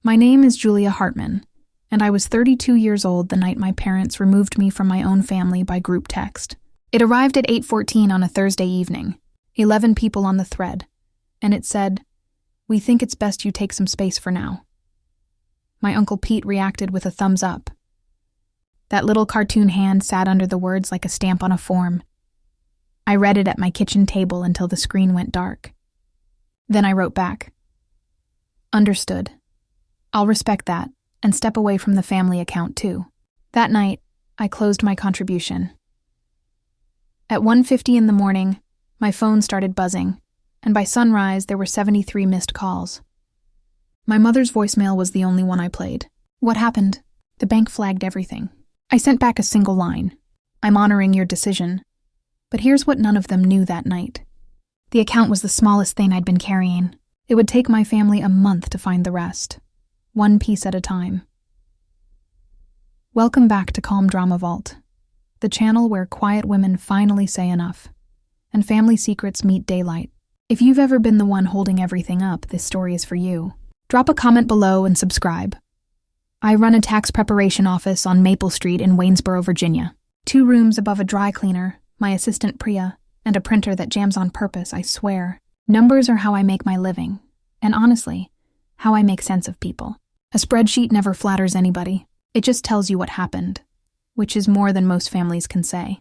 My name is Julia Hartman, and I was 32 years old the night my parents removed me from my own family by group text. It arrived at 8:14 on a Thursday evening, 11 people on the thread, and it said, "We think it's best you take some space for now." My Uncle Pete reacted with a thumbs up. That little cartoon hand sat under the words like a stamp on a form. I read it at my kitchen table until the screen went dark. Then I wrote back, "Understood. I'll respect that and step away from the family account too." That night, I closed my contribution. At 1:50 in the morning, my phone started buzzing, and by sunrise there were 73 missed calls. My mother's voicemail was the only one I played. "What happened? The bank flagged everything." I sent back a single line. "I'm honoring your decision." But here's what none of them knew that night. The account was the smallest thing I'd been carrying. It would take my family a month to find the rest, one piece at a time. Welcome back to Calm Drama Vault, the channel where quiet women finally say enough, and family secrets meet daylight. If you've ever been the one holding everything up, this story is for you. Drop a comment below and subscribe. I run a tax preparation office on Maple Street in Waynesboro, Virginia. 2 rooms above a dry cleaner, my assistant Priya, and a printer that jams on purpose, I swear. Numbers are how I make my living, and honestly, how I make sense of people. A spreadsheet never flatters anybody. It just tells you what happened, which is more than most families can say.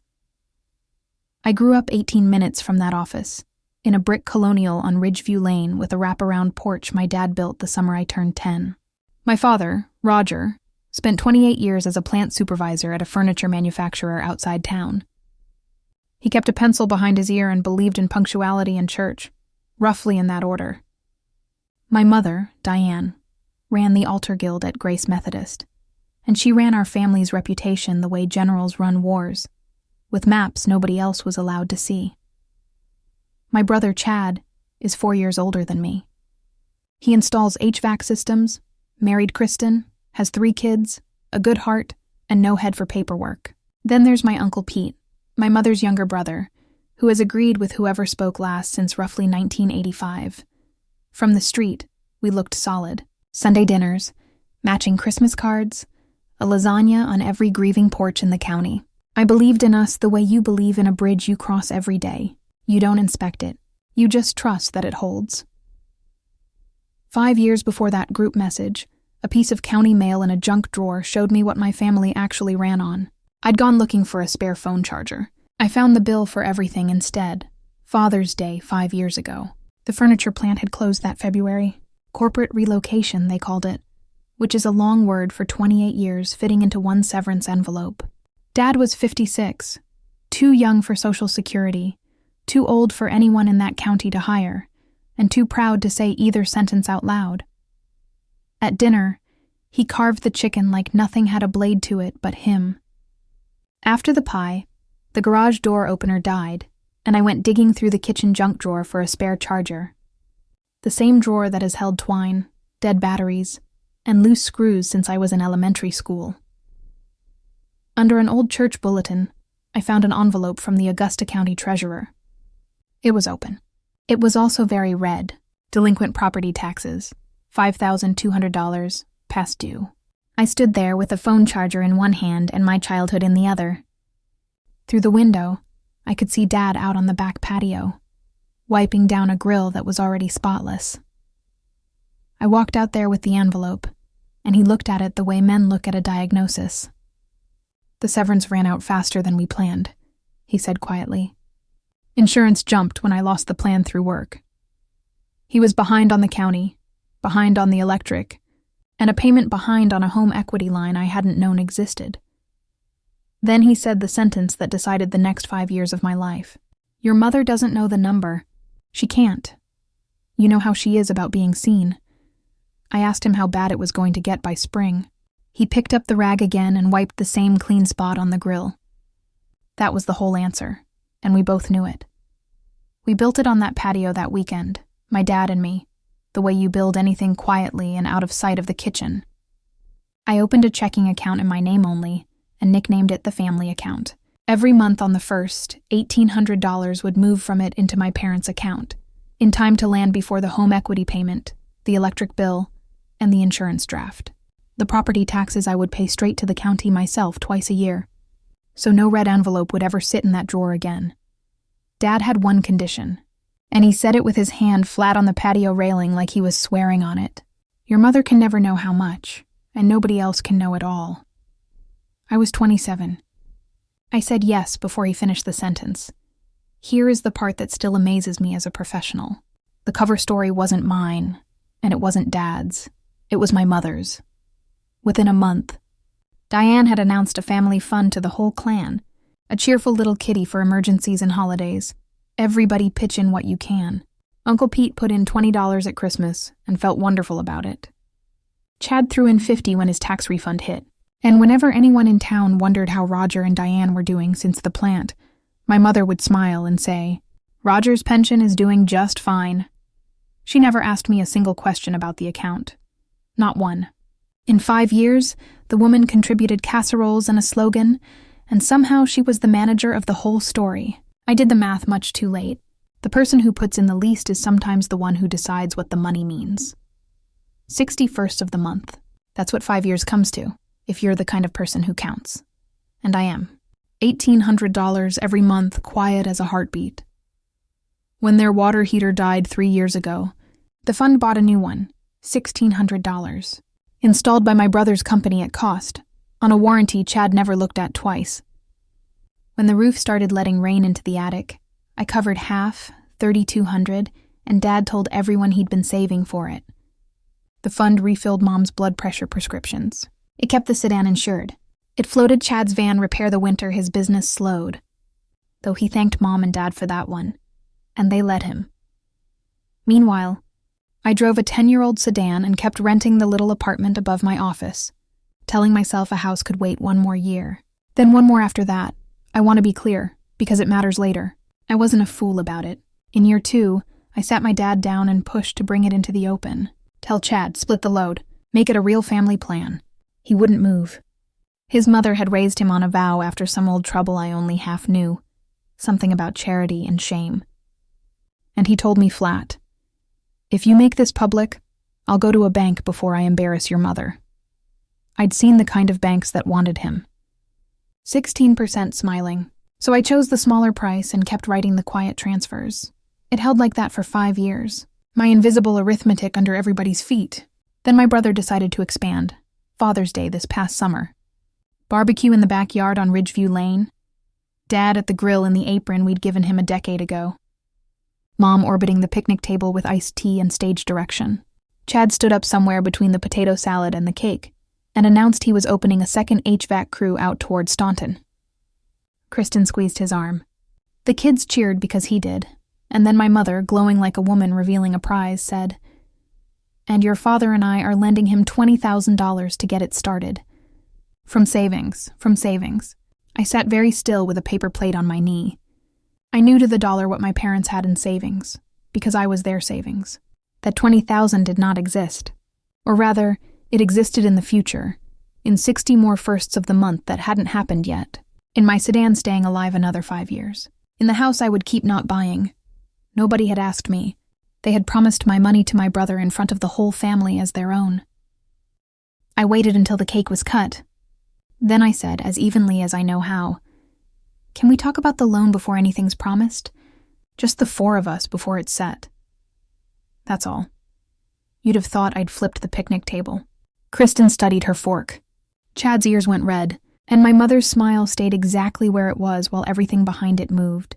I grew up 18 minutes from that office, in a brick colonial on Ridgeview Lane with a wraparound porch my dad built the summer I turned 10. My father, Roger, spent 28 years as a plant supervisor at a furniture manufacturer outside town. He kept a pencil behind his ear and believed in punctuality and church, roughly in that order. My mother, Diane, ran the altar guild at Grace Methodist, and she ran our family's reputation the way generals run wars, with maps nobody else was allowed to see. My brother, Chad, is 4 years older than me. He installs HVAC systems, married Kristen, has 3 kids, a good heart, and no head for paperwork. Then there's my Uncle Pete, my mother's younger brother, who has agreed with whoever spoke last since roughly 1985. From the street, we looked solid. Sunday dinners, matching Christmas cards, a lasagna on every grieving porch in the county. I believed in us the way you believe in a bridge you cross every day. You don't inspect it. You just trust that it holds. 5 years before that group message, a piece of county mail in a junk drawer showed me what my family actually ran on. I'd gone looking for a spare phone charger. I found the bill for everything instead. Father's Day 5 years ago. The furniture plant had closed that February. Corporate relocation, they called it, which is a long word for 28 years fitting into one severance envelope. Dad was 56, too young for Social Security, too old for anyone in that county to hire, and too proud to say either sentence out loud. At dinner, he carved the chicken like nothing had a blade to it but him. After the pie, the garage door opener died, and I went digging through the kitchen junk drawer for a spare charger. The same drawer that has held twine, dead batteries, and loose screws since I was in elementary school. Under an old church bulletin, I found an envelope from the Augusta County Treasurer. It was open. It was also very red. Delinquent property taxes, $5,200, past due. I stood there with a phone charger in one hand and my childhood in the other. Through the window, I could see Dad out on the back patio, wiping down a grill that was already spotless. I walked out there with the envelope, and he looked at it the way men look at a diagnosis. "The severance ran out faster than we planned," he said quietly. "Insurance jumped when I lost the plan through work." He was behind on the county, behind on the electric, and a payment behind on a home equity line I hadn't known existed. Then he said the sentence that decided the next 5 years of my life. "Your mother doesn't know the number. She can't. You know how she is about being seen." I asked him how bad it was going to get by spring. He picked up the rag again and wiped the same clean spot on the grill. That was the whole answer, and we both knew it. We built it on that patio that weekend, my dad and me, the way you build anything quietly and out of sight of the kitchen. I opened a checking account in my name only and nicknamed it the family account. Every month on the 1st, $1,800 would move from it into my parents' account, in time to land before the home equity payment, the electric bill, and the insurance draft. The property taxes I would pay straight to the county myself twice a year. So no red envelope would ever sit in that drawer again. Dad had one condition, and he said it with his hand flat on the patio railing like he was swearing on it. Your mother can never know how much, and nobody else can know it all. I was 27. I said yes before he finished the sentence. Here is the part that still amazes me as a professional. The cover story wasn't mine, and it wasn't Dad's. It was my mother's. Within a month, Diane had announced a family fund to the whole clan, a cheerful little kitty for emergencies and holidays. Everybody pitch in what you can. Uncle Pete put in $20 at Christmas and felt wonderful about it. Chad threw in $50 when his tax refund hit. And whenever anyone in town wondered how Roger and Diane were doing since the plant, my mother would smile and say, "Roger's pension is doing just fine." She never asked me a single question about the account. Not one. In 5 years, the woman contributed casseroles and a slogan, and somehow she was the manager of the whole story. I did the math much too late. The person who puts in the least is sometimes the one who decides what the money means. 61st of the month. That's what 5 years comes to, if you're the kind of person who counts. And I am. $1,800 every month, quiet as a heartbeat. When their water heater died 3 years ago, the fund bought a new one, $1,600. Installed by my brother's company at cost, on a warranty Chad never looked at twice. When the roof started letting rain into the attic, I covered half, $3,200, and Dad told everyone he'd been saving for it. The fund refilled Mom's blood pressure prescriptions. It kept the sedan insured. It floated Chad's van repair the winter his business slowed. Though he thanked Mom and Dad for that one, and they let him. Meanwhile, I drove a 10-year-old sedan and kept renting the little apartment above my office, telling myself a house could wait 1 more year. Then 1 more after that. I want to be clear, because it matters later. I wasn't a fool about it. In year 2, I sat my dad down and pushed to bring it into the open. Tell Chad, split the load. Make it a real family plan. He wouldn't move. His mother had raised him on a vow after some old trouble I only half knew. Something about charity and shame. And he told me flat, "If you make this public, I'll go to a bank before I embarrass your mother." I'd seen the kind of banks that wanted him. 16% smiling. So I chose the smaller price and kept writing the quiet transfers. It held like that for 5 years. My invisible arithmetic under everybody's feet. Then my brother decided to expand. Father's Day this past summer. Barbecue in the backyard on Ridgeview Lane. Dad at the grill in the apron we'd given him a decade ago. Mom orbiting the picnic table with iced tea and stage direction. Chad stood up somewhere between the potato salad and the cake and announced he was opening a second HVAC crew out toward Staunton. Kristen squeezed his arm. The kids cheered because he did, and then my mother, glowing like a woman revealing a prize, said, "And your father and I are lending him $20,000 to get it started. From savings. I sat very still with a paper plate on my knee. I knew to the dollar what my parents had in savings, because I was their savings. That $20,000 did not exist. Or rather, it existed in the future, in 60 more firsts of the month that hadn't happened yet. In my sedan staying alive another 5 years. In the house I would keep not buying. Nobody had asked me. They had promised my money to my brother in front of the whole family as their own. I waited until the cake was cut. Then I said, as evenly as I know how, "Can we talk about the loan before anything's promised? Just the 4 of us before it's set." That's all. You'd have thought I'd flipped the picnic table. Kristen studied her fork. Chad's ears went red, and my mother's smile stayed exactly where it was while everything behind it moved.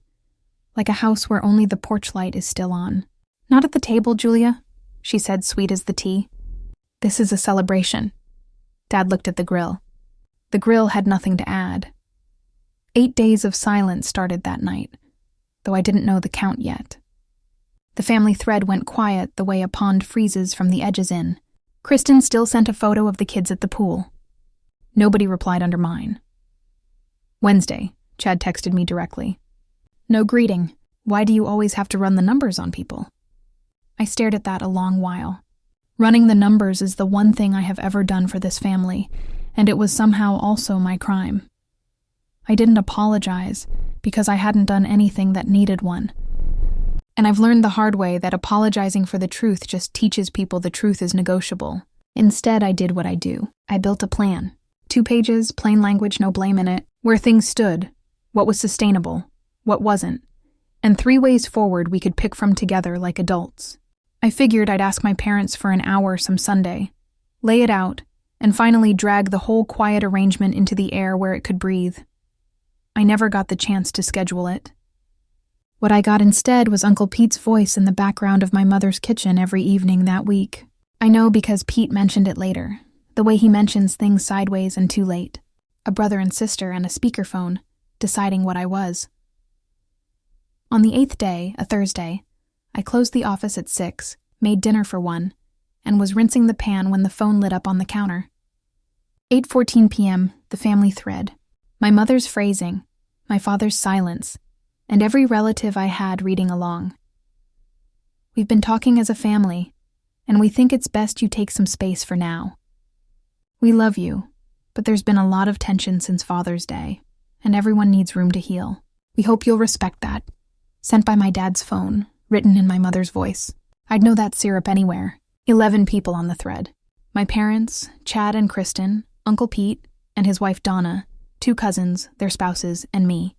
Like a house where only the porch light is still on. "Not at the table, Julia," she said, sweet as the tea. "This is a celebration." Dad looked at the grill. The grill had nothing to add. 8 days of silence started that night, though I didn't know the count yet. The family thread went quiet the way a pond freezes from the edges in. Kristen still sent a photo of the kids at the pool. Nobody replied under mine. Wednesday, Chad texted me directly. "No greeting. Why do you always have to run the numbers on people?" I stared at that a long while. Running the numbers is the one thing I have ever done for this family, and it was somehow also my crime. I didn't apologize because I hadn't done anything that needed one. And I've learned the hard way that apologizing for the truth just teaches people the truth is negotiable. Instead, I did what I do. I built a plan. 2 pages, plain language, no blame in it, where things stood, what was sustainable, what wasn't, and 3 ways forward we could pick from together like adults. I figured I'd ask my parents for an hour some Sunday, lay it out, and finally drag the whole quiet arrangement into the air where it could breathe. I never got the chance to schedule it. What I got instead was Uncle Pete's voice in the background of my mother's kitchen every evening that week. I know because Pete mentioned it later, the way he mentions things sideways and too late. A brother and sister and a speakerphone, deciding what I was. On the 8th day, a Thursday, I closed the office at 6, made dinner for 1, and was rinsing the pan when the phone lit up on the counter. 8:14 p.m., the family thread. My mother's phrasing, my father's silence, and every relative I had reading along. We've been talking as a family, and we think it's best you take some space for now. We love you, but there's been a lot of tension since Father's Day, and everyone needs room to heal. We hope you'll respect that. Sent by my dad's phone, written in my mother's voice. I'd know that syrup anywhere. 11 people on the thread. My parents, Chad and Kristen, Uncle Pete, and his wife Donna, 2 cousins, their spouses, and me.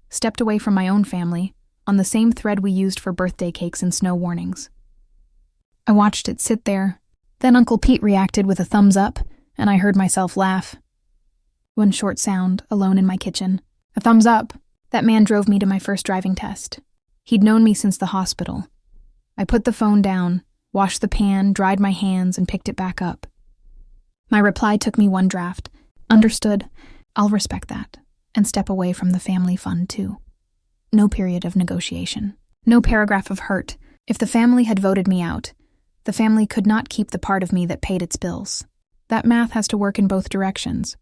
Stepped away from my own family, on the same thread we used for birthday cakes and snow warnings. I watched it sit there. Then Uncle Pete reacted with a thumbs up, and I heard myself laugh. One short sound, alone in my kitchen. A thumbs up. That man drove me to my first driving test. He'd known me since the hospital. I put the phone down, washed the pan, dried my hands, and picked it back up. My reply took me 1 draft. Understood. I'll respect that, and step away from the family fund too. No period of negotiation. No paragraph of hurt. If the family had voted me out, the family could not keep the part of me that paid its bills. That math has to work in both directions,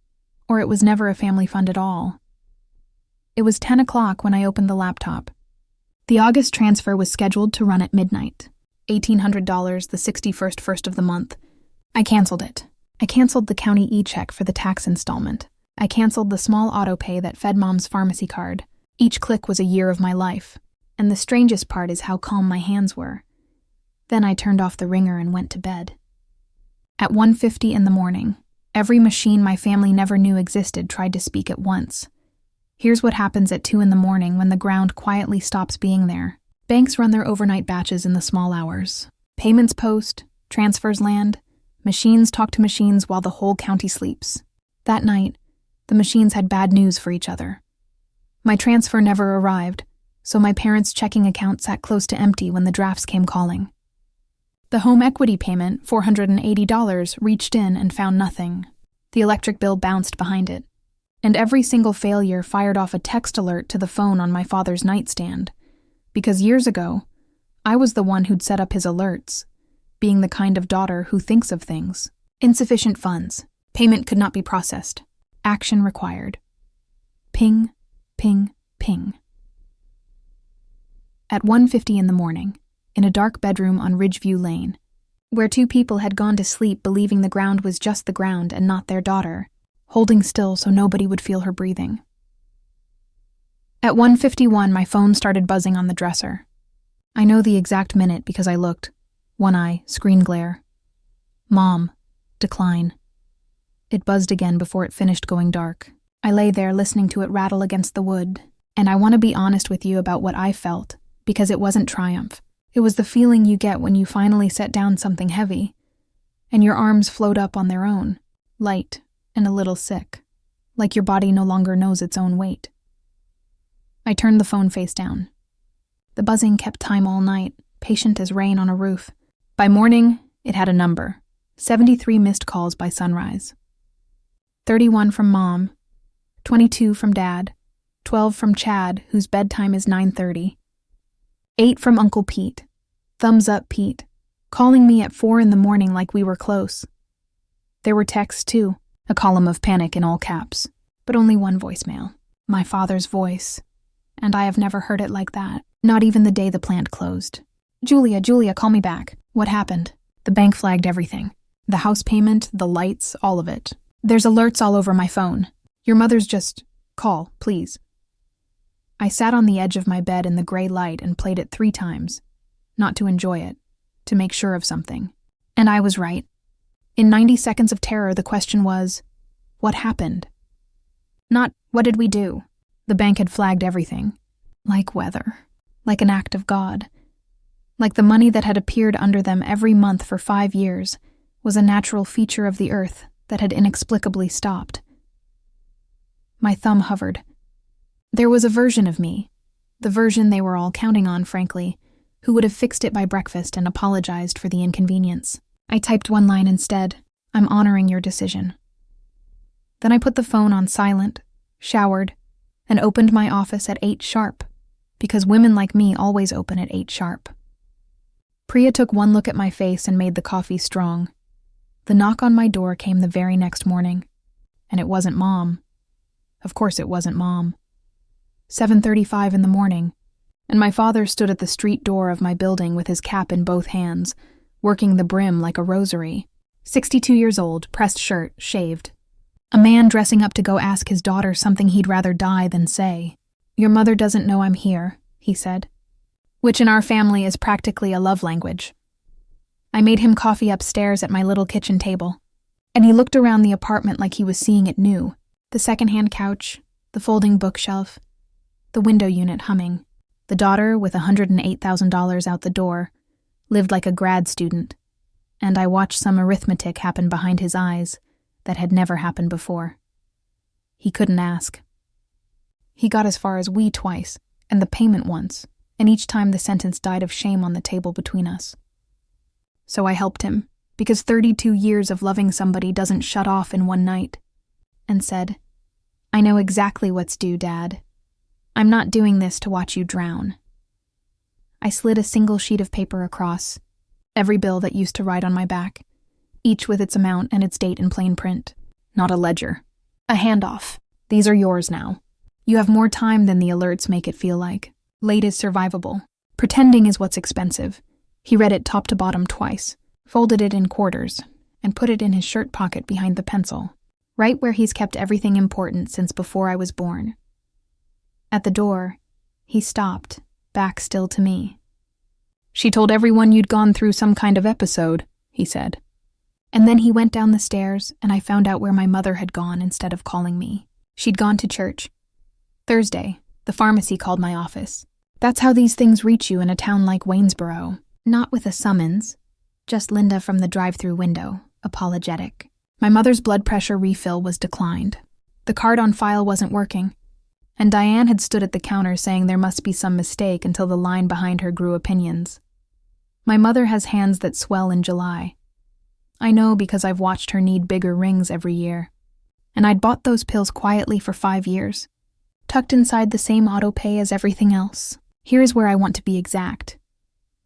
or it was never a family fund at all. It was 10 o'clock when I opened the laptop. The August transfer was scheduled to run at midnight. $1,800 the 61st first of the month. I canceled it. I canceled the county e-check for the tax installment. I canceled the small auto pay that fed Mom's pharmacy card. Each click was a year of my life, and the strangest part is how calm my hands were. Then I turned off the ringer and went to bed. At 1:50 in the morning, every machine my family never knew existed tried to speak at once. Here's what happens at 2 in the morning when the ground quietly stops being there. Banks run their overnight batches in the small hours. Payments post, transfers land, machines talk to machines while the whole county sleeps. That night, the machines had bad news for each other. My transfer never arrived, so my parents' checking account sat close to empty when the drafts came calling. The home equity payment, $480, reached in and found nothing. The electric bill bounced behind it, and every single failure fired off a text alert to the phone on my father's nightstand, because years ago, I was the one who'd set up his alerts, being the kind of daughter who thinks of things. Insufficient funds. Payment could not be processed. Action required. Ping, ping, ping. At 1:50 in the morning, in a dark bedroom on Ridgeview Lane, where 2 people had gone to sleep believing the ground was just the ground and not their daughter, holding still so nobody would feel her breathing. At 1:51, my phone started buzzing on the dresser. I know the exact minute because I looked. One eye, screen glare. Mom. Decline. It buzzed again before it finished going dark. I lay there listening to it rattle against the wood, and I want to be honest with you about what I felt, because it wasn't triumph. It was the feeling you get when you finally set down something heavy, and your arms float up on their own, light and a little sick, like your body no longer knows its own weight. I turned the phone face down. The buzzing kept time all night, patient as rain on a roof. By morning, it had a number, 73 missed calls by sunrise. 31 from Mom, 22 from Dad, 12 from Chad, whose bedtime is 9:30, 8 from Uncle Pete, thumbs up Pete, calling me at 4 in the morning like we were close. There were texts too, a column of panic in all caps, but only one voicemail, my father's voice, and I have never heard it like that, not even the day the plant closed. Julia, call me back. What happened? The bank flagged everything. The house payment, the lights, all of it. There's alerts all over my phone. Your mother's just... Call, please. I sat on the edge of my bed in the gray light and played it 3 times. Not to enjoy it, to make sure of something. And I was right. In 90 seconds of terror, the question was, what happened? Not, what did we do? The bank had flagged everything. Like weather. Like an act of God. Like the money that had appeared under them every month for 5 years was a natural feature of the earth that had inexplicably stopped. My thumb hovered. There was a version of me, the version they were all counting on, frankly, who would have fixed it by breakfast and apologized for the inconvenience. I typed one line instead, I'm honoring your decision. Then I put the phone on silent, showered, and opened my office at 8 sharp, because women like me always open at 8 sharp. Priya took one look at my face and made the coffee strong. The knock on my door came the very next morning, and it wasn't Mom. Of course it wasn't Mom. 7:35 in the morning, and my father stood at the street door of my building with his cap in both hands, working the brim like a rosary. 62 years old, pressed shirt, shaved. A man dressing up to go ask his daughter something he'd rather die than say. Your mother doesn't know I'm here, he said, which in our family is practically a love language. I made him coffee upstairs at my little kitchen table, and he looked around the apartment like he was seeing it new. The second-hand couch, the folding bookshelf, the window unit humming. The daughter, with $108,000 out the door, lived like a grad student, and I watched some arithmetic happen behind his eyes that had never happened before. He couldn't ask. He got as far as we twice, and the payment once, and each time the sentence died of shame on the table between us. So I helped him, because 32 years of loving somebody doesn't shut off in one night, and said, I know exactly what's due, Dad. I'm not doing this to watch you drown. I slid a single sheet of paper across, every bill that used to write on my back, each with its amount and its date in plain print. Not a ledger. A handoff. These are yours now. You have more time than the alerts make it feel like. Late is survivable. Pretending is what's expensive. He read it top to bottom twice, folded it in quarters, and put it in his shirt pocket behind the pencil, right where he's kept everything important since before I was born. At the door, he stopped, back still to me. She told everyone you'd gone through some kind of episode, he said. And then he went down the stairs, and I found out where my mother had gone instead of calling me. She'd gone to church. Thursday, the pharmacy called my office. That's how these things reach you in a town like Waynesboro. Not with a summons, just Linda from the drive-through window, apologetic. My mother's blood pressure refill was declined. The card on file wasn't working, and Diane had stood at the counter saying there must be some mistake until the line behind her grew opinions. My mother has hands that swell in July. I know because I've watched her need bigger rings every year. And I'd bought those pills quietly for 5 years, tucked inside the same auto pay as everything else. Here's where I want to be exact,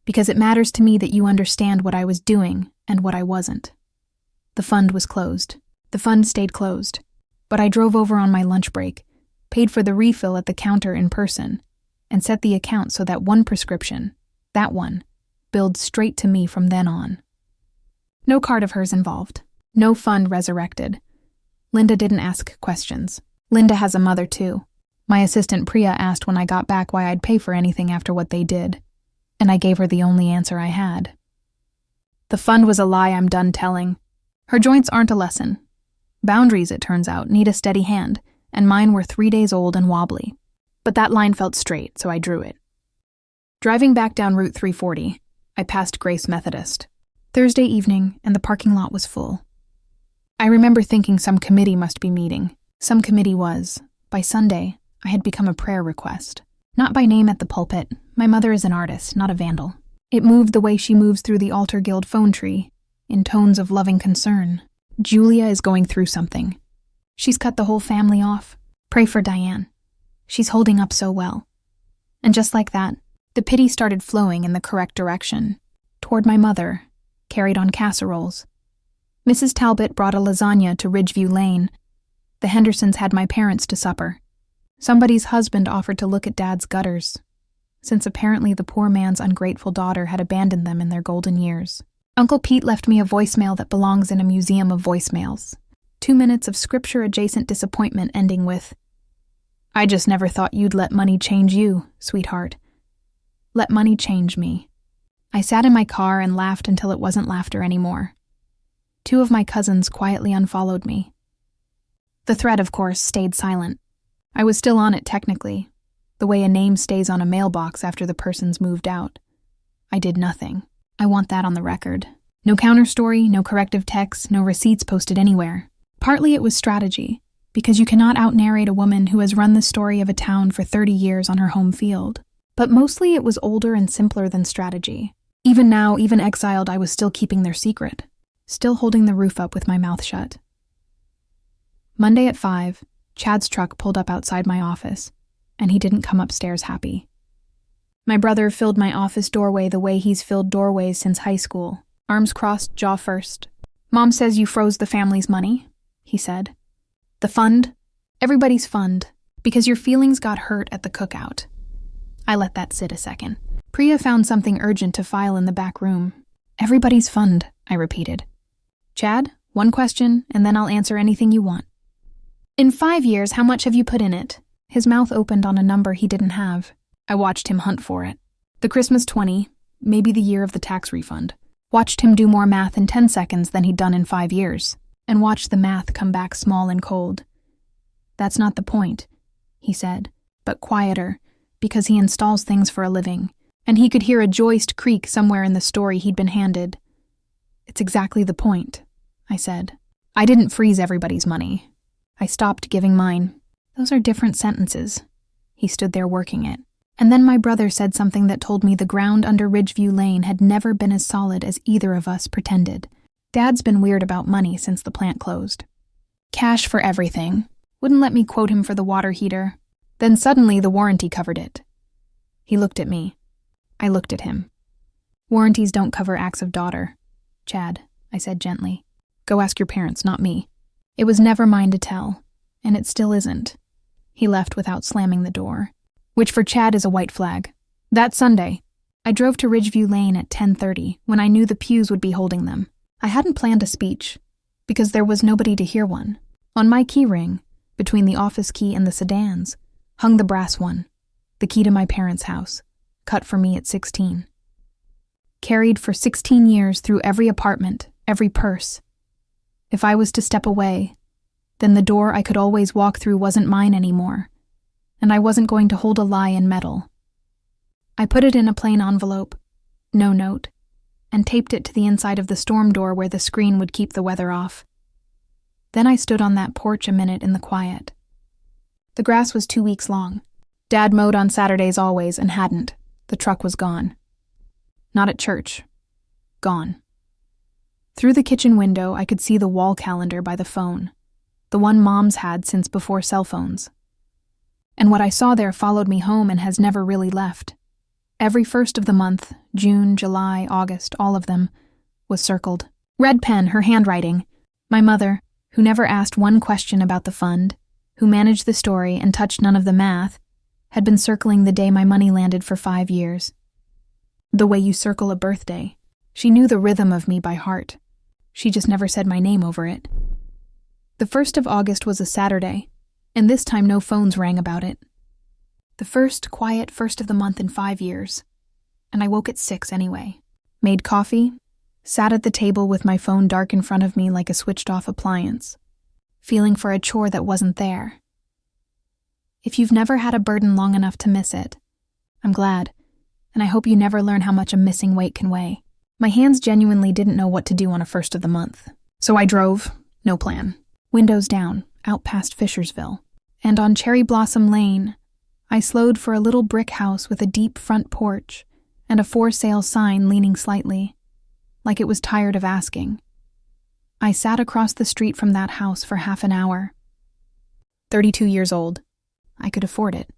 because it matters to me that you understand what I was doing and what I wasn't. The fund was closed. The fund stayed closed, but I drove over on my lunch break, paid for the refill at the counter in person, and set the account so that one prescription, that one, billed straight to me from then on. No card of hers involved. No fund resurrected. Linda didn't ask questions. Linda has a mother too. My assistant Priya asked when I got back why I'd pay for anything after what they did, and I gave her the only answer I had. The fund was a lie I'm done telling. Her joints aren't a lesson. Boundaries, it turns out, need a steady hand, and mine were 3 days old and wobbly. But that line felt straight, so I drew it. Driving back down Route 340, I passed Grace Methodist. Thursday evening, and the parking lot was full. I remember thinking some committee must be meeting. Some committee was. By Sunday, I had become a prayer request. Not by name at the pulpit. My mother is an artist, not a vandal. It moved the way she moves through the altar guild phone tree, in tones of loving concern. Julia is going through something. She's cut the whole family off. Pray for Diane. She's holding up so well. And just like that, the pity started flowing in the correct direction, toward my mother, carried on casseroles. Mrs. Talbot brought a lasagna to Ridgeview Lane. The Hendersons had my parents to supper. Somebody's husband offered to look at Dad's gutters, since apparently the poor man's ungrateful daughter had abandoned them in their golden years. Uncle Pete left me a voicemail that belongs in a museum of voicemails. 2 minutes of scripture-adjacent disappointment ending with, I just never thought you'd let money change you, sweetheart. Let money change me. I sat in my car and laughed until it wasn't laughter anymore. 2 of my cousins quietly unfollowed me. The thread, of course, stayed silent. I was still on it technically, the way a name stays on a mailbox after the person's moved out. I did nothing. I want that on the record. No counterstory, no corrective text, no receipts posted anywhere. Partly it was strategy, because you cannot out-narrate a woman who has run the story of a town for 30 years on her home field. But mostly it was older and simpler than strategy. Even now, even exiled, I was still keeping their secret, still holding the roof up with my mouth shut. Monday at 5, Chad's truck pulled up outside my office, and he didn't come upstairs happy. My brother filled my office doorway the way he's filled doorways since high school, arms crossed, jaw first. "Mom says you froze the family's money," he said. "The fund? Everybody's fund, because your feelings got hurt at the cookout." I let that sit a second. Priya found something urgent to file in the back room. "Everybody's fund," I repeated. "Chad, one question, and then I'll answer anything you want. In 5 years, how much have you put in it?" His mouth opened on a number he didn't have. I watched him hunt for it. The Christmas 20, maybe the year of the tax refund. Watched him do more math in 10 seconds than he'd done in 5 years, and watched the math come back small and cold. "That's not the point," he said, but quieter, because he installs things for a living, and he could hear a joist creak somewhere in the story he'd been handed. "It's exactly the point," I said. "I didn't freeze everybody's money. I stopped giving mine." "Those are different sentences." He stood there working it. And then my brother said something that told me the ground under Ridgeview Lane had never been as solid as either of us pretended. Dad's been weird about money since the plant closed. Cash for everything. Wouldn't let me quote him for the water heater. Then suddenly the warranty covered it. He looked at me. I looked at him. "Warranties don't cover acts of daughter, Chad," I said gently. "Go ask your parents, not me." It was never mine to tell, and it still isn't. He left without slamming the door, which for Chad is a white flag. That Sunday, I drove to Ridgeview Lane at 10:30 when I knew the pews would be holding them. I hadn't planned a speech, because there was nobody to hear one. On my key ring, between the office key and the sedans, hung the brass one, the key to my parents' house, cut for me at 16. Carried for 16 years through every apartment, every purse. If I was to step away, then the door I could always walk through wasn't mine anymore, and I wasn't going to hold a lie in metal. I put it in a plain envelope, no note, and taped it to the inside of the storm door where the screen would keep the weather off. Then I stood on that porch a minute in the quiet. The grass was 2 weeks long. Dad mowed on Saturdays always and hadn't. The truck was gone. Not at church. Gone. Through the kitchen window, I could see the wall calendar by the phone, the one Mom's had since before cell phones. And what I saw there followed me home and has never really left. Every first of the month, June, July, August, all of them, was circled. Red pen, her handwriting. My mother, who never asked one question about the fund, who managed the story and touched none of the math, had been circling the day my money landed for 5 years. The way you circle a birthday. She knew the rhythm of me by heart. She just never said my name over it. The 1st of August was a Saturday, and this time no phones rang about it. The first quiet first of the month in 5 years, and I woke at 6 anyway. Made coffee, sat at the table with my phone dark in front of me like a switched-off appliance, feeling for a chore that wasn't there. If you've never had a burden long enough to miss it, I'm glad, and I hope you never learn how much a missing weight can weigh. My hands genuinely didn't know what to do on a first of the month, so I drove, no plan, windows down, out past Fishersville, and on Cherry Blossom Lane, I slowed for a little brick house with a deep front porch and a for sale sign leaning slightly, like it was tired of asking. I sat across the street from that house for half an hour. 32 years old. I could afford it.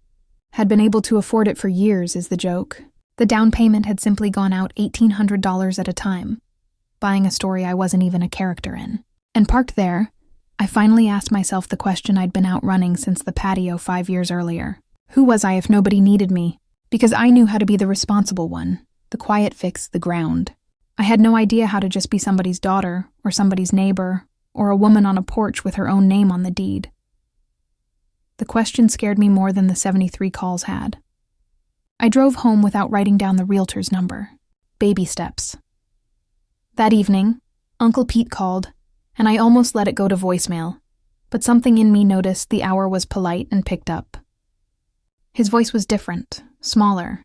Had been able to afford it for years is the joke. The down payment had simply gone out $1,800 at a time, buying a story I wasn't even a character in. And parked there, I finally asked myself the question I'd been outrunning since the patio 5 years earlier. Who was I if nobody needed me? Because I knew how to be the responsible one, the quiet fix, the ground. I had no idea how to just be somebody's daughter, or somebody's neighbor, or a woman on a porch with her own name on the deed. The question scared me more than the 73 calls had. I drove home without writing down the realtor's number. Baby steps. That evening, Uncle Pete called, and I almost let it go to voicemail, but something in me noticed the hour was polite and picked up. His voice was different, smaller.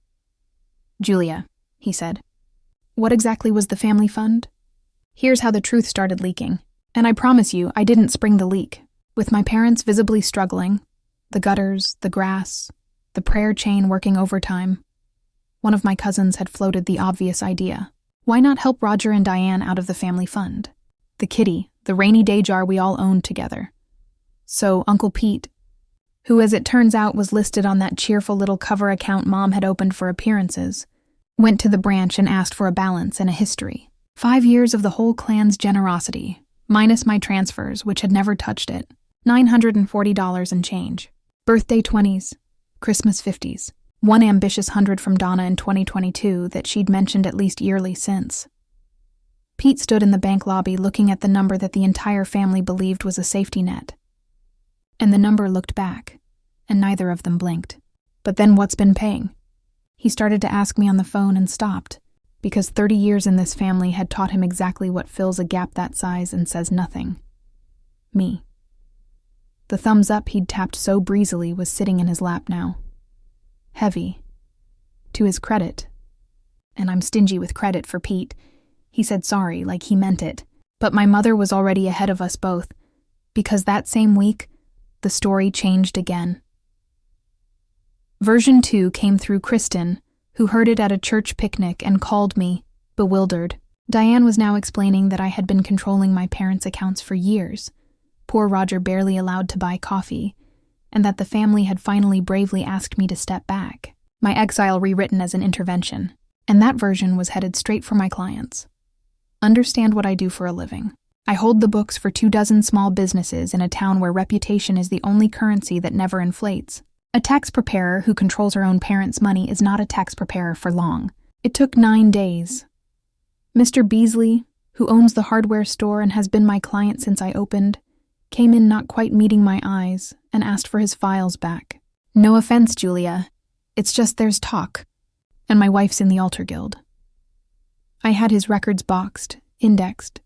"Julia," he said. "What exactly was the family fund?" Here's how the truth started leaking, and I promise you I didn't spring the leak. With my parents visibly struggling, the gutters, the grass, the prayer chain working overtime, one of my cousins had floated the obvious idea. Why not help Roger and Diane out of the family fund? The kitty, the rainy day jar we all owned together. So Uncle Pete, who as it turns out was listed on that cheerful little cover account Mom had opened for appearances, went to the branch and asked for a balance and a history. 5 years of the whole clan's generosity, minus my transfers, which had never touched it. $940 and change. Birthday 20s, Christmas 50s. One ambitious 100 from Donna in 2022 that she'd mentioned at least yearly since. Pete stood in the bank lobby looking at the number that the entire family believed was a safety net. And the number looked back, and neither of them blinked. "But then what's been paying?" He started to ask me on the phone and stopped, because 30 years in this family had taught him exactly what fills a gap that size and says nothing. Me. The thumbs up he'd tapped so breezily was sitting in his lap now. Heavy. To his credit. And I'm stingy with credit for Pete. He said sorry, like he meant it. But my mother was already ahead of us both, because that same week, the story changed again. Version 2 came through Kristen, who heard it at a church picnic and called me, bewildered. Diane was now explaining that I had been controlling my parents' accounts for years, poor Roger barely allowed to buy coffee, and that the family had finally bravely asked me to step back, my exile rewritten as an intervention, and that version was headed straight for my clients. Understand what I do for a living. I hold the books for 24 small businesses in a town where reputation is the only currency that never inflates. A tax preparer who controls her own parents' money is not a tax preparer for long. It took 9 days. Mr. Beasley, who owns the hardware store and has been my client since I opened, came in not quite meeting my eyes and asked for his files back. "No offense, Julia. It's just there's talk, and my wife's in the altar guild." I had his records boxed, indexed,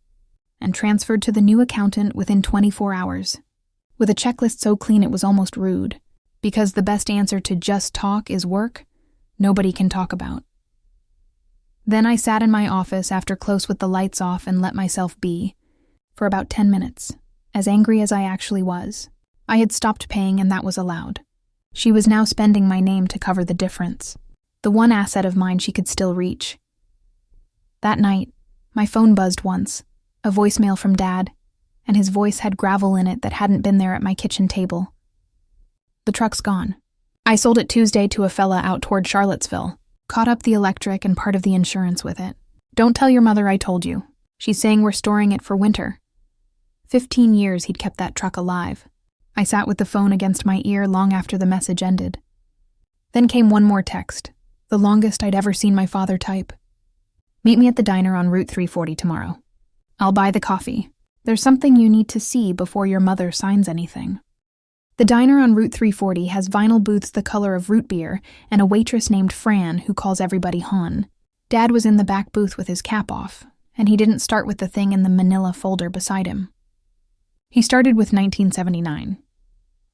and transferred to the new accountant within 24 hours, with a checklist so clean it was almost rude, because the best answer to just talk is work nobody can talk about. Then I sat in my office after close with the lights off and let myself be, for about 10 minutes, as angry as I actually was. I had stopped paying and that was allowed. She was now spending my name to cover the difference, the one asset of mine she could still reach. That night, my phone buzzed once, a voicemail from Dad, and his voice had gravel in it that hadn't been there at my kitchen table. "The truck's gone. I sold it Tuesday to a fella out toward Charlottesville. Caught up the electric and part of the insurance with it. Don't tell your mother I told you. She's saying we're storing it for winter." 15 years he'd kept that truck alive. I sat with the phone against my ear long after the message ended. Then came one more text, the longest I'd ever seen my father type. "Meet me at the diner on Route 340 tomorrow. I'll buy the coffee. There's something you need to see before your mother signs anything." The diner on Route 340 has vinyl booths the color of root beer and a waitress named Fran who calls everybody hon. Dad was in the back booth with his cap off, and he didn't start with the thing in the manila folder beside him. He started with 1979.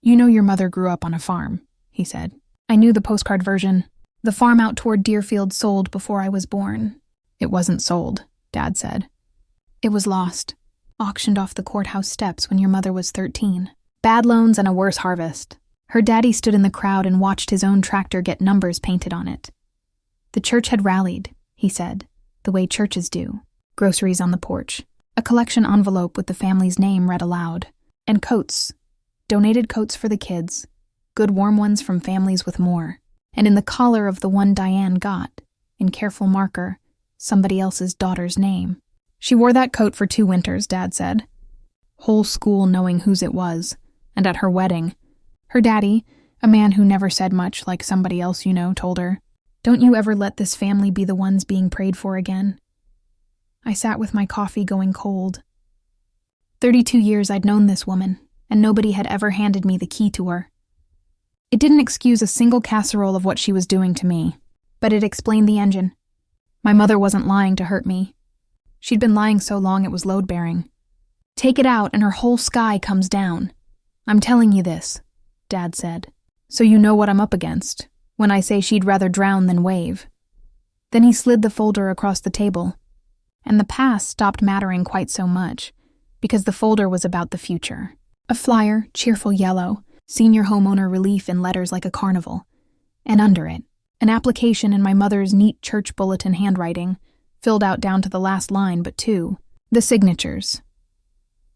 "You know your mother grew up on a farm," he said. I knew the postcard version. "The farm out toward Deerfield sold before I was born." "It wasn't sold," Dad said. "It was lost, auctioned off the courthouse steps when your mother was 13. Bad loans and a worse harvest. Her daddy stood in the crowd and watched his own tractor get numbers painted on it. The church had rallied, he said, the way churches do. Groceries on the porch. A collection envelope with the family's name read aloud. And coats. Donated coats for the kids. Good warm ones from families with more. And in the collar of the one Diane got, in careful marker, somebody else's daughter's name. She wore that coat for 2 winters, Dad said. Whole school knowing whose it was. And at her wedding, her daddy, a man who never said much like somebody else you know, told her, "Don't you ever let this family be the ones being prayed for again." I sat with my coffee going cold. 32 years I'd known this woman, and nobody had ever handed me the key to her. It didn't excuse a single casserole of what she was doing to me, but it explained the engine. My mother wasn't lying to hurt me. She'd been lying so long it was load-bearing. Take it out and her whole sky comes down. I'm telling you this, Dad said, so you know what I'm up against when I say she'd rather drown than wave. Then he slid the folder across the table, and the past stopped mattering quite so much, because the folder was about the future. A flyer, cheerful yellow, senior homeowner relief in letters like a carnival, and under it, an application in my mother's neat church bulletin handwriting, filled out down to the last line but two, the signatures.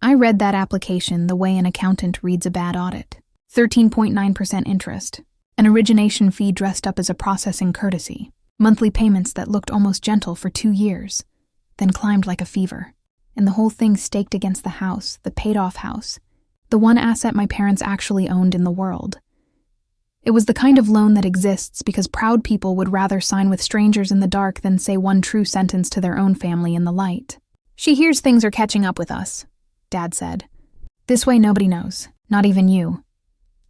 I read that application the way an accountant reads a bad audit. 13.9% interest, an origination fee dressed up as a processing courtesy, monthly payments that looked almost gentle for 2 years, then climbed like a fever, and the whole thing staked against the house, the paid-off house, the one asset my parents actually owned in the world. It was the kind of loan that exists because proud people would rather sign with strangers in the dark than say one true sentence to their own family in the light. She hears things are catching up with us, Dad said. This way nobody knows, not even you.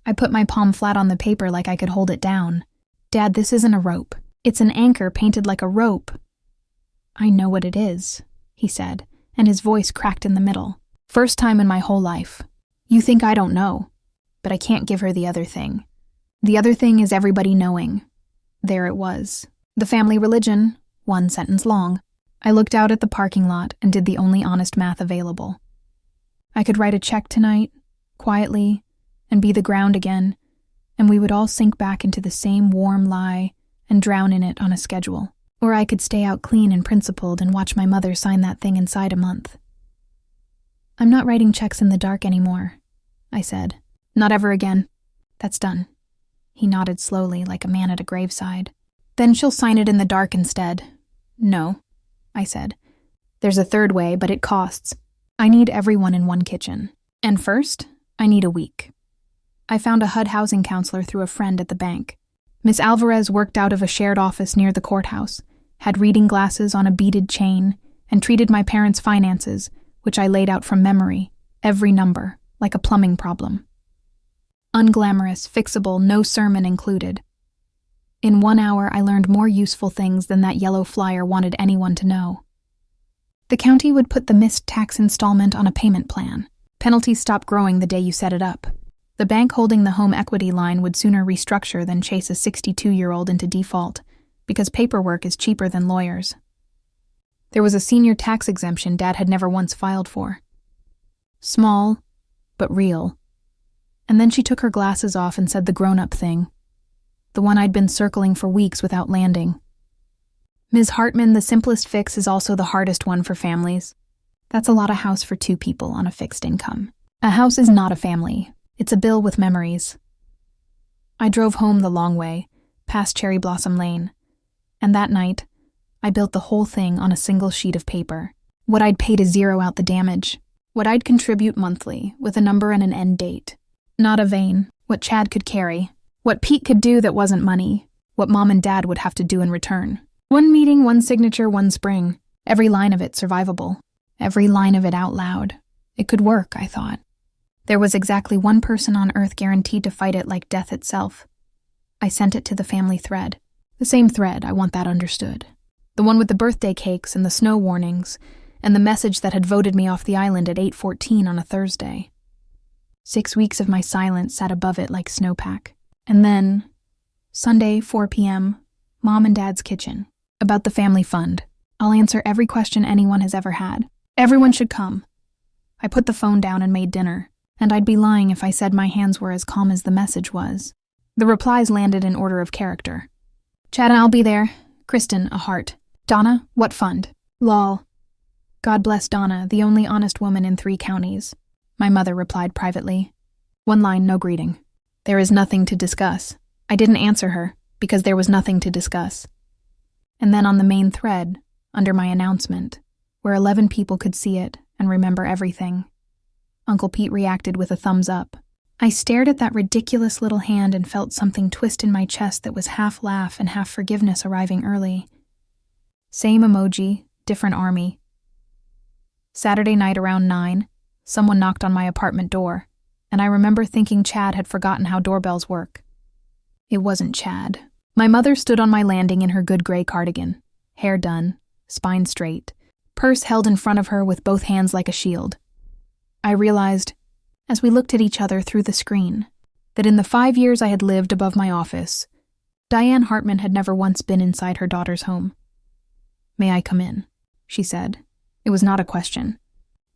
I put my palm flat on the paper like I could hold it down. Dad, this isn't a rope. It's an anchor painted like a rope. I know what it is, he said, and his voice cracked in the middle. First time in my whole life. You think I don't know, but I can't give her the other thing. The other thing is everybody knowing. There it was. The family religion, 1 sentence long. I looked out at the parking lot and did the only honest math available. I could write a check tonight, quietly, and be the ground again, and we would all sink back into the same warm lie and drown in it on a schedule. Or I could stay out clean and principled and watch my mother sign that thing inside a month. I'm not writing checks in the dark anymore, I said. Not ever again. That's done. He nodded slowly, like a man at a graveside. Then she'll sign it in the dark instead. No, I said. There's a third way, but it costs. I need everyone in one kitchen. And first, I need a week. I found a HUD housing counselor through a friend at the bank. Miss Alvarez worked out of a shared office near the courthouse, had reading glasses on a beaded chain, and treated my parents' finances, which I laid out from memory, every number, like a plumbing problem. Unglamorous, fixable, no sermon included. In 1 hour, I learned more useful things than that yellow flyer wanted anyone to know. The county would put the missed tax installment on a payment plan. Penalties stop growing the day you set it up. The bank holding the home equity line would sooner restructure than chase a 62-year-old into default, because paperwork is cheaper than lawyers. There was a senior tax exemption Dad had never once filed for. Small, but real. And then she took her glasses off and said the grown-up thing, the one I'd been circling for weeks without landing. Ms. Hartman, the simplest fix is also the hardest one for families. That's a lot of house for 2 people on a fixed income. A house is not a family. It's a bill with memories. I drove home the long way, past Cherry Blossom Lane, and that night, I built the whole thing on a single sheet of paper. What I'd pay to zero out the damage, what I'd contribute monthly, with a number and an end date. Not a vein, what Chad could carry, what Pete could do that wasn't money, what Mom and Dad would have to do in return. 1 meeting, 1 signature, 1 spring. Every line of it survivable. Every line of it out loud. It could work, I thought. There was exactly 1 person on Earth guaranteed to fight it like death itself. I sent it to the family thread. The same thread, I want that understood. The one with the birthday cakes and the snow warnings, and the message that had voted me off the island at 8:14 on a Thursday. 6 weeks of my silence sat above it like snowpack. And then, Sunday, 4 p.m., Mom and Dad's kitchen. About the family fund. I'll answer every question anyone has ever had. Everyone should come. I put the phone down and made dinner. And I'd be lying if I said my hands were as calm as the message was. The replies landed in order of character. Chad, I'll be there. Kristen, a heart. Donna, what fund? Lol. God bless Donna, the only honest woman in 3 counties. My mother replied privately. 1 line, no greeting. There is nothing to discuss. I didn't answer her, because there was nothing to discuss. And then on the main thread, under my announcement, where 11 people could see it and remember everything, Uncle Pete reacted with a thumbs up. I stared at that ridiculous little hand and felt something twist in my chest that was half laugh and half forgiveness arriving early. Same emoji, different army. Saturday night around 9, someone knocked on my apartment door, and I remember thinking Chad had forgotten how doorbells work. It wasn't Chad. My mother stood on my landing in her good gray cardigan, hair done, spine straight, purse held in front of her with both hands like a shield. I realized, as we looked at each other through the screen, that in the 5 years I had lived above my office, Diane Hartman had never once been inside her daughter's home. "May I come in?" she said. It was not a question.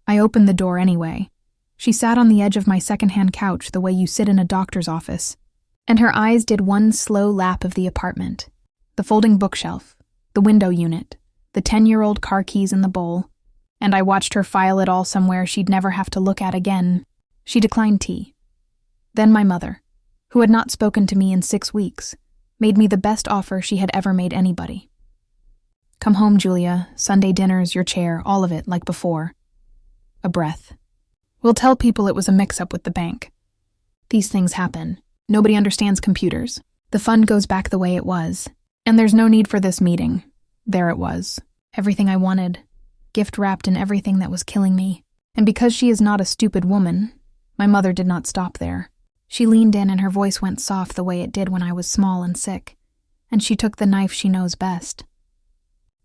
I opened the door anyway. She sat on the edge of my secondhand couch the way you sit in a doctor's office, and her eyes did one slow lap of the apartment. The folding bookshelf, the window unit, the 10-year-old car keys in the bowl, and I watched her file it all somewhere she'd never have to look at again. She declined tea. Then my mother, who had not spoken to me in 6 weeks, made me the best offer she had ever made anybody. "Come home, Julia. Sunday dinners, your chair, all of it, like before." A breath. "We'll tell people it was a mix-up with the bank. These things happen. Nobody understands computers. The fund goes back the way it was. And there's no need for this meeting." There it was. Everything I wanted. Gift-wrapped in everything that was killing me. And because she is not a stupid woman, my mother did not stop there. She leaned in and her voice went soft the way it did when I was small and sick. And she took the knife she knows best.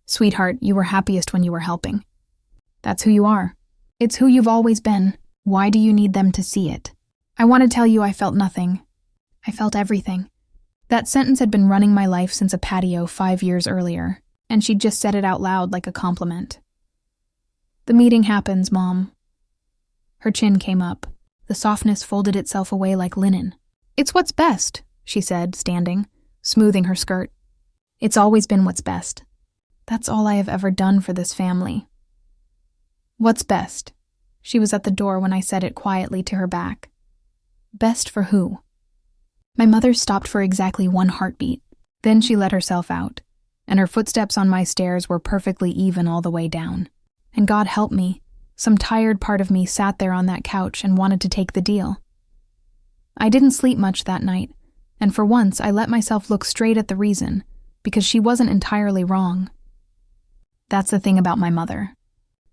"Sweetheart, you were happiest when you were helping. That's who you are. It's who you've always been. Why do you need them to see it?" I want to tell you I felt nothing. I felt everything. That sentence had been running my life since a patio 5 years earlier, and she'd just said it out loud like a compliment. "The meeting happens, Mom." Her chin came up. The softness folded itself away like linen. "It's what's best," she said, standing, smoothing her skirt. "It's always been what's best. That's all I have ever done for this family." "What's best?" She was at the door when I said it quietly to her back. "Best for who?" My mother stopped for exactly 1 heartbeat. Then she let herself out, and her footsteps on my stairs were perfectly even all the way down. And God help me, some tired part of me sat there on that couch and wanted to take the deal. I didn't sleep much that night, and for once I let myself look straight at the reason, because she wasn't entirely wrong. That's the thing about my mother.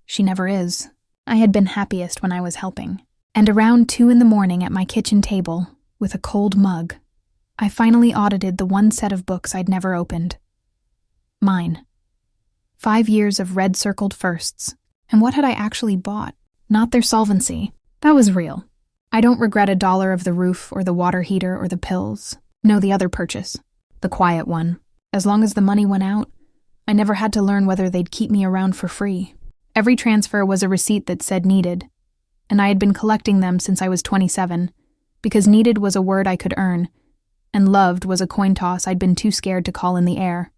She never is. I had been happiest when I was helping. And around 2 a.m. at my kitchen table, with a cold mug, I finally audited the one set of books I'd never opened. Mine. 5 years of red-circled firsts. And what had I actually bought? Not their solvency. That was real. I don't regret $1 of the roof or the water heater or the pills. No, the other purchase. The quiet one. As long as the money went out, I never had to learn whether they'd keep me around for free. Every transfer was a receipt that said needed, and I had been collecting them since I was 27, because needed was a word I could earn, and loved was a coin toss I'd been too scared to call in the air.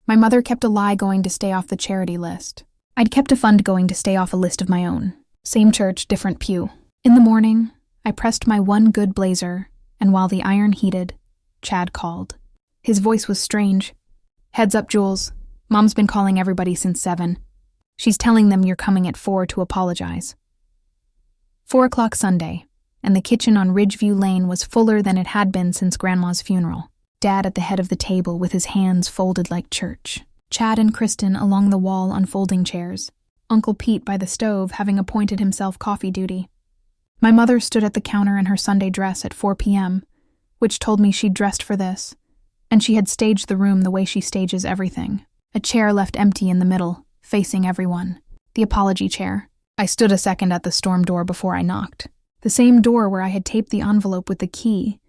My mother kept a lie going to stay off the charity list. I'd kept a fund going to stay off a list of my own. Same church, different pew. In the morning, I pressed my one good blazer, and while the iron heated, Chad called. His voice was strange. "Heads up, Jules. Mom's been calling everybody since 7. She's telling them you're coming at 4 to apologize." 4 o'clock Sunday, and the kitchen on Ridgeview Lane was fuller than it had been since Grandma's funeral. Dad at the head of the table with his hands folded like church. Chad and Kristen along the wall on folding chairs. Uncle Pete by the stove having appointed himself coffee duty. My mother stood at the counter in her Sunday dress at 4 p.m., which told me she'd dressed for this, and she had staged the room the way she stages everything. A chair left empty in the middle, facing everyone. The apology chair. I stood a second at the storm door before I knocked. The same door where I had taped the envelope with the key,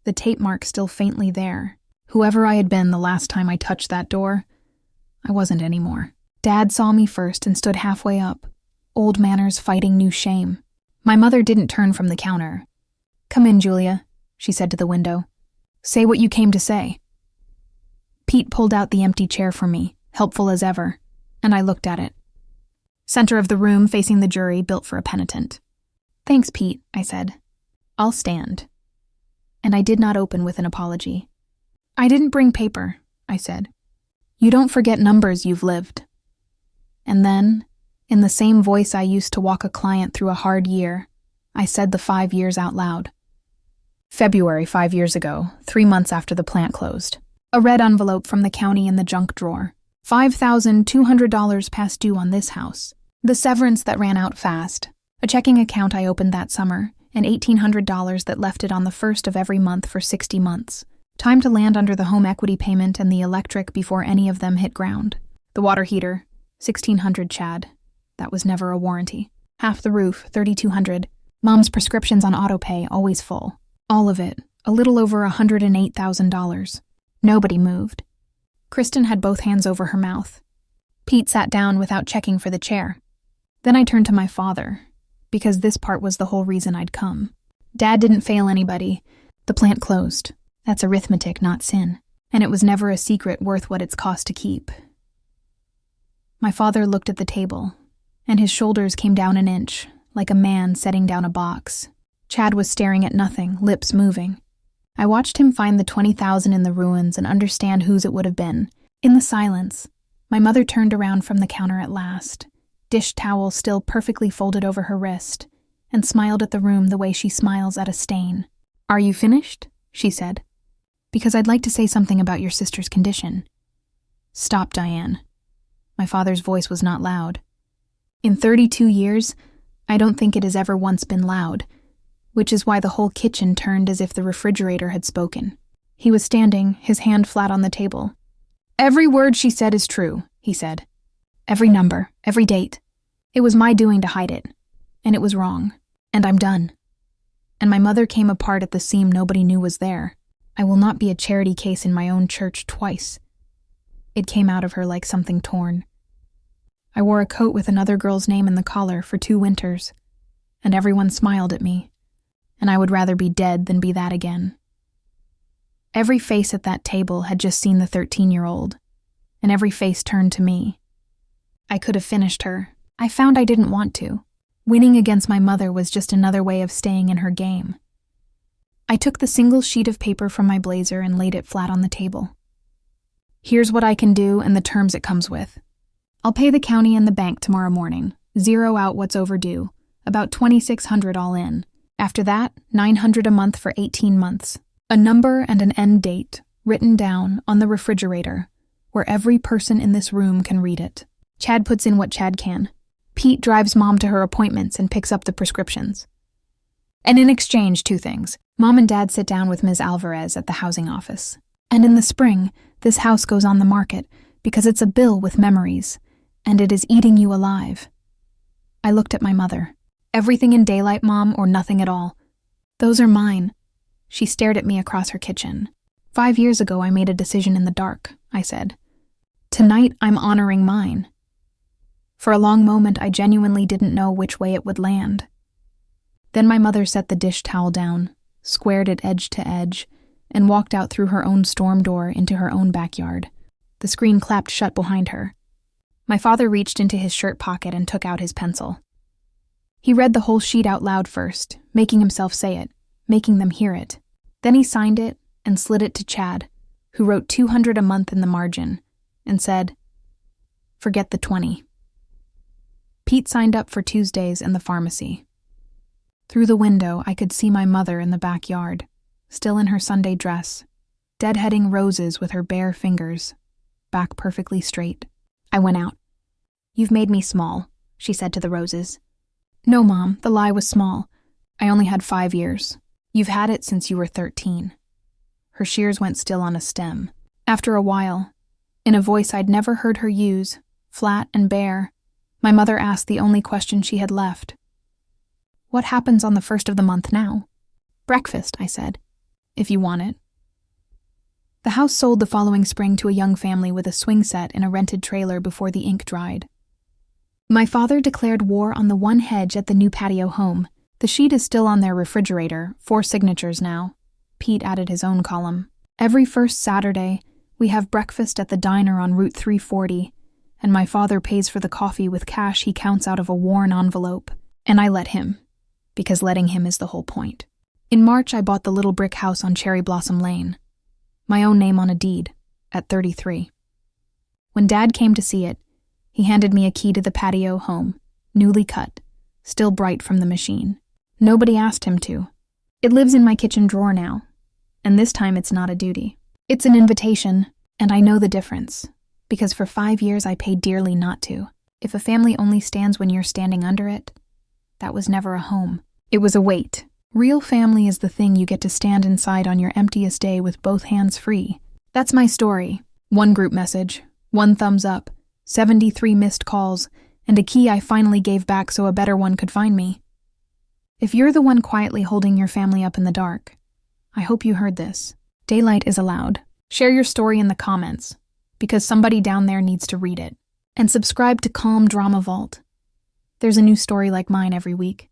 the tape mark still faintly there. Whoever I had been the last time I touched that door, I wasn't anymore. Dad saw me first and stood halfway up, old manners fighting new shame. My mother didn't turn from the counter. "Come in, Julia," she said to the window. "Say what you came to say." Pete pulled out the empty chair for me, helpful as ever, and I looked at it. Center of the room facing the jury, built for a penitent. "Thanks, Pete," I said. "I'll stand." And I did not open with an apology. "I didn't bring paper," I said. "You don't forget numbers you've lived." And then, in the same voice I used to walk a client through a hard year, I said the 5 years out loud. February 5 years ago, 3 months after the plant closed. A red envelope from the county in the junk drawer. $5,200 past due on this house. The severance that ran out fast. A checking account I opened that summer, and $1,800 that left it on the first of every month for 60 months. Time to land under the home equity payment and the electric before any of them hit ground. The water heater, $1,600 Chad. That was never a warranty. Half the roof, $3,200. Mom's prescriptions on autopay, always full. All of it, a little over $108,000. Nobody moved. Kristen had both hands over her mouth. Pete sat down without checking for the chair. Then I turned to my father, because this part was the whole reason I'd come. Dad didn't fail anybody. The plant closed. That's arithmetic, not sin. And it was never a secret worth what it's cost to keep. My father looked at the table, and his shoulders came down an inch, like a man setting down a box. Chad was staring at nothing, lips moving. I watched him find the $20,000 in the ruins and understand whose it would have been. In the silence, my mother turned around from the counter at last, dish towel still perfectly folded over her wrist, and smiled at the room the way she smiles at a stain. "Are you finished?" she said. "Because I'd like to say something about your sister's condition." "Stop, Diane." My father's voice was not loud. In 32 years, I don't think it has ever once been loud, which is why the whole kitchen turned as if the refrigerator had spoken. He was standing, his hand flat on the table. "Every word she said is true," he said. "Every number, every date. It was my doing to hide it. And it was wrong. And I'm done." And my mother came apart at the seam nobody knew was there. I will not be a charity case in my own church twice. It came out of her like something torn. I wore a coat with another girl's name in the collar for 2 winters, and everyone smiled at me, and I would rather be dead than be that again. Every face at that table had just seen the 13-year-old, and every face turned to me. I could have finished her. I found I didn't want to. Winning against my mother was just another way of staying in her game. I took the single sheet of paper from my blazer and laid it flat on the table. "Here's what I can do and the terms it comes with. I'll pay the county and the bank tomorrow morning, zero out what's overdue, about $2,600 all in. After that, $900 a month for 18 months. A number and an end date, written down on the refrigerator, where every person in this room can read it. Chad puts in what Chad can. Pete drives Mom to her appointments and picks up the prescriptions. And in exchange, 2 things. Mom and Dad sit down with Ms. Alvarez at the housing office. And in the spring, this house goes on the market because it's a bill with memories, and it is eating you alive." I looked at my mother. "Everything in daylight, Mom, or nothing at all?" "Those are mine." She stared at me across her kitchen. 5 years ago, I made a decision in the dark, I said. Tonight, I'm honoring mine. For a long moment, I genuinely didn't know which way it would land. Then my mother set the dish towel down, squared it edge to edge, and walked out through her own storm door into her own backyard. The screen clapped shut behind her. My father reached into his shirt pocket and took out his pencil. He read the whole sheet out loud first, making himself say it, making them hear it. Then he signed it and slid it to Chad, who wrote $200 a month in the margin, and said, "Forget the 20. Pete signed up for Tuesdays in the pharmacy. Through the window, I could see my mother in the backyard, still in her Sunday dress, deadheading roses with her bare fingers, back perfectly straight. I went out. "You've made me small," she said to the roses. "No, Mom, the lie was small. I only had 5 years. You've had it since you were 13. Her shears went still on a stem. After a while, in a voice I'd never heard her use, flat and bare, my mother asked the only question she had left. "What happens on the 1st of the month now?" "Breakfast," I said, "if you want it." The house sold the following spring to a young family with a swing set in a rented trailer before the ink dried. My father declared war on the one hedge at the new patio home. The sheet is still on their refrigerator, 4 signatures now. Pete added his own column. Every first Saturday, we have breakfast at the diner on Route 340, and my father pays for the coffee with cash he counts out of a worn envelope. And I let him, because letting him is the whole point. In March, I bought the little brick house on Cherry Blossom Lane. My own name on a deed, at 33. When Dad came to see it, he handed me a key to the patio home, newly cut, still bright from the machine. Nobody asked him to. It lives in my kitchen drawer now, and this time it's not a duty. It's an invitation, and I know the difference, because for 5 years I paid dearly not to. If a family only stands when you're standing under it, that was never a home. It was a weight. Real family is the thing you get to stand inside on your emptiest day with both hands free. That's my story. 1 group message, 1 thumbs up, 73 missed calls, and a key I finally gave back so a better one could find me. If you're the one quietly holding your family up in the dark, I hope you heard this. Daylight is allowed. Share your story in the comments, because somebody down there needs to read it. And subscribe to Calm Drama Vault. There's a new story like mine every week.